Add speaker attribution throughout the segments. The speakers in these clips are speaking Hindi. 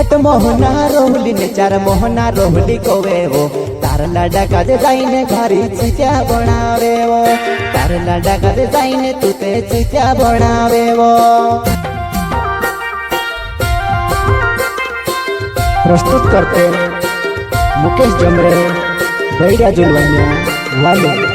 Speaker 1: आठ मोहना रोहली ने चार मोहना रोहली कोवे वो तार लाडा काजे जाईने घरी चिचा बनावे वो तार लाडा काजे जाईने तुते चिचा बनावे वो।
Speaker 2: प्रस्तुत करते मुकेश जमरे बैरिया जुलवानिया वाले।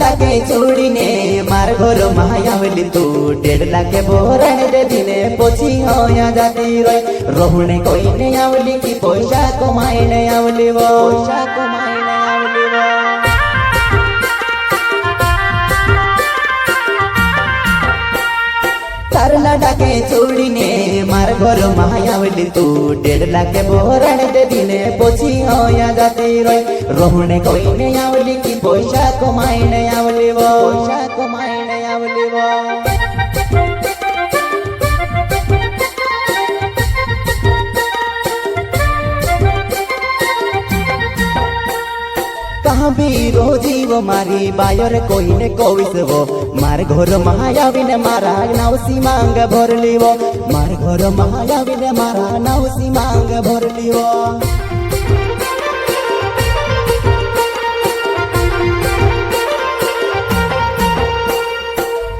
Speaker 1: डाके चूड़ी ने मार घोर महायावली तू 1.5 लाख बोरण दे दिने पोछी होया जाती रही रोहने कोई ने आवली की पैसा कमाई ने आवली वो पैसा कमाई ने आवली वो। तारला डाके चूड़ी ने मार घोर महायावली तू 1.5 लाख बोरण दे दिने पोछी होया जाती रही रोहने कोई ने आवली की पैसा कमाई ने आवली वो पैसा कमाई ने आवली वो। कहाँ भी रोजी वो मारी बायर कोई ने कोविस वो मार घोर महायावी ने मारा नावसी मांग भरली वो मार घोर महायावी ने मारा नावसी मांग भरली वो।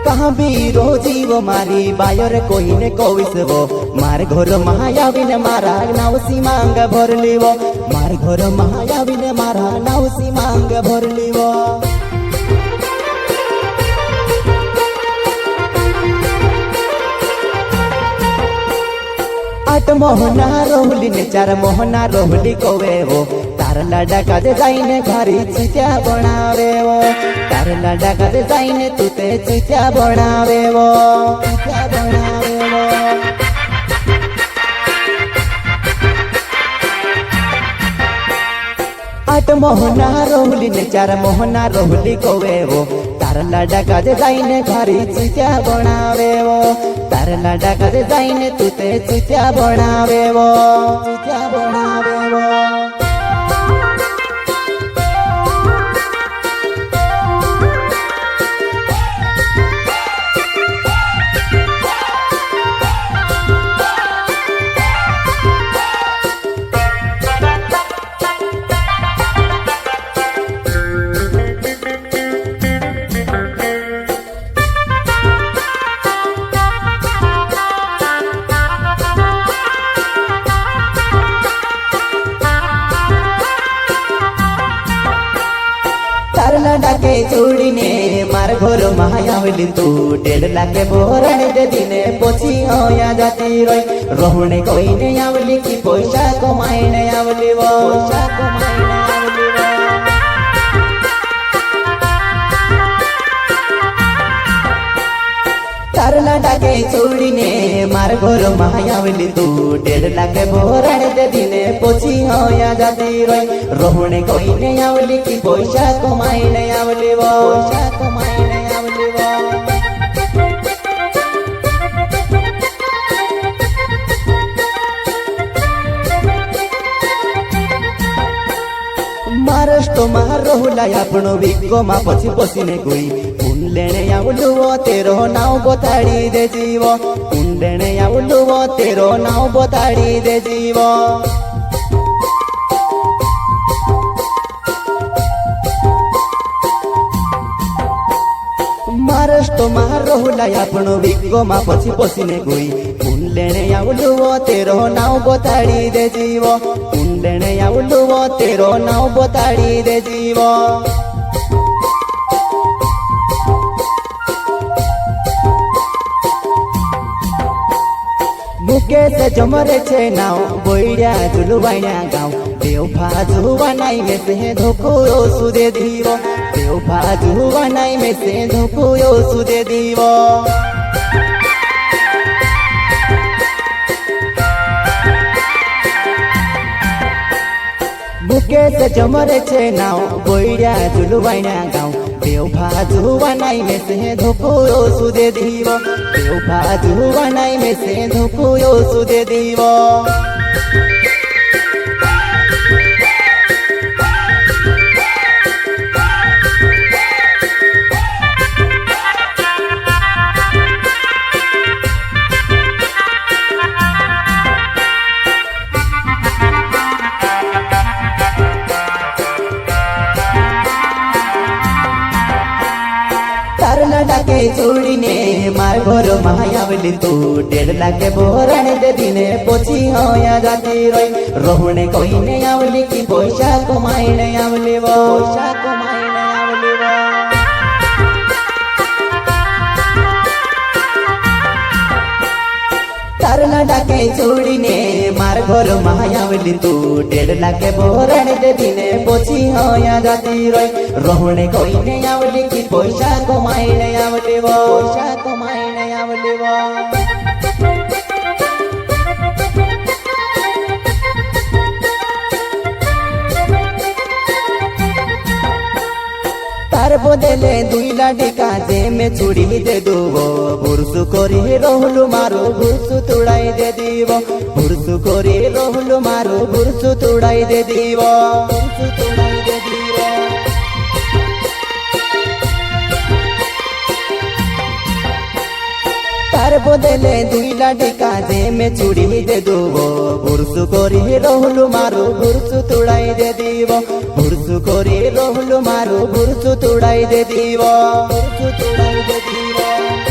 Speaker 1: कहाँ भी रोजी वो मारी बायर कोई ने कोविस वो मार घोर महायावी ने मारा नावसी मांग भरली वो मार घोर महायावी ने मारा नावसी मांग भरली वो। आठ मोहना रोहली ने चार मोहना रोहली कोवे वो तार लाडा काजे जाईने घरी चिचा बनावे वो तार लाडा काजे जाईने तुते चिचा बनावे वो चिचा बनावे वो। आठ मोहना रोहली ने चार मोहना रोहली कोवे वो तार लाडा काजे जाईने घरी चिचा बनावे वो तार लाडा काजे जाईने तुते चिचा बनावे वो चिचा बनावे वो। डाके चूड़ी ने मार घोर महायावली तू 1.5 लाख बोरण दे दिने पोछी होया जाती रही रोहने कोई ने आवली की पैसा कमाई ने आवली वो पैसा कमाई ने आवली वो। तारला डाके चूड़ी ने मार घोर महायावली तू 1.5 लाख बोरण दे दिने पोछी होया जाती रही रोहने कोई ने आवली की पैसा कमाई ने आवली वो पैसा कमाई ने आवली वो। महाराष्ट्र मार रोहुला आपणो विको मा पछी पसीने गोई लेने आवलुवो तेरो नाव बताड़ी दे जीवो लेने आवलुवो तेरो नाव बताड़ी दे जीवो। महाराष्ट्र मार रोहुला आपणो विको मा पछी पसीने गोई लेने आवलुवो तेरो नाव बताड़ी दे जीवो लेने आवलुवो तेरो नाव बताड़ी दे जीवो। मुकेश जमरे छे नाव बोइड्या जुलवाया गाँव देव भाजुवा नाई में से धोको सुदे दीवो देव भाजुवा नाई में से धोको सुदे दीवो। मुकेश जमरे छे नाव बोइड्या जुलुवाइना गाँव बेवफा जुवानाई में से धोकुयो सुदे दीवो बेवफा जुवानाई में से धोकुयो सुदे दीवो डाके छोड़ीने मार घर महायावली तू 1.5 लाख बोराण दे दिने पोची होया जाती रही रोहने कोईने आवली की पैसा कमाईने आवली वो पैसा कमाईने आवली वो तारला डाके छोड़ीने मार घर महायावली तू 1.5 लाख बोराण दे दिने पोची होया जाती रही रोहने कोईने आवली की पैसा कमाईने आवली वो पैसा कमाईने आवली वो तार बदले 2 लाडी काजे में छुड़ी दे दुवो बुरसु कोरी रोहलु मारो बुरसु तुड़ाई दे दीवो बुरसु कोरी रोहलु मारो बुरसु तुड़ाई दे दीवो बुरसु तुड़ाई दे दीवो तार बदले 2 लाडी काजे में छुड़ी दे दुवो बुरसु कोरी रोहलु मारो बुरसु तुड़ाई दे दीवो बुरसु कोरी रोहलु मारो बुरसु तुड़ाई दे दीवो बुरसु तुड़ाई दे दीवो।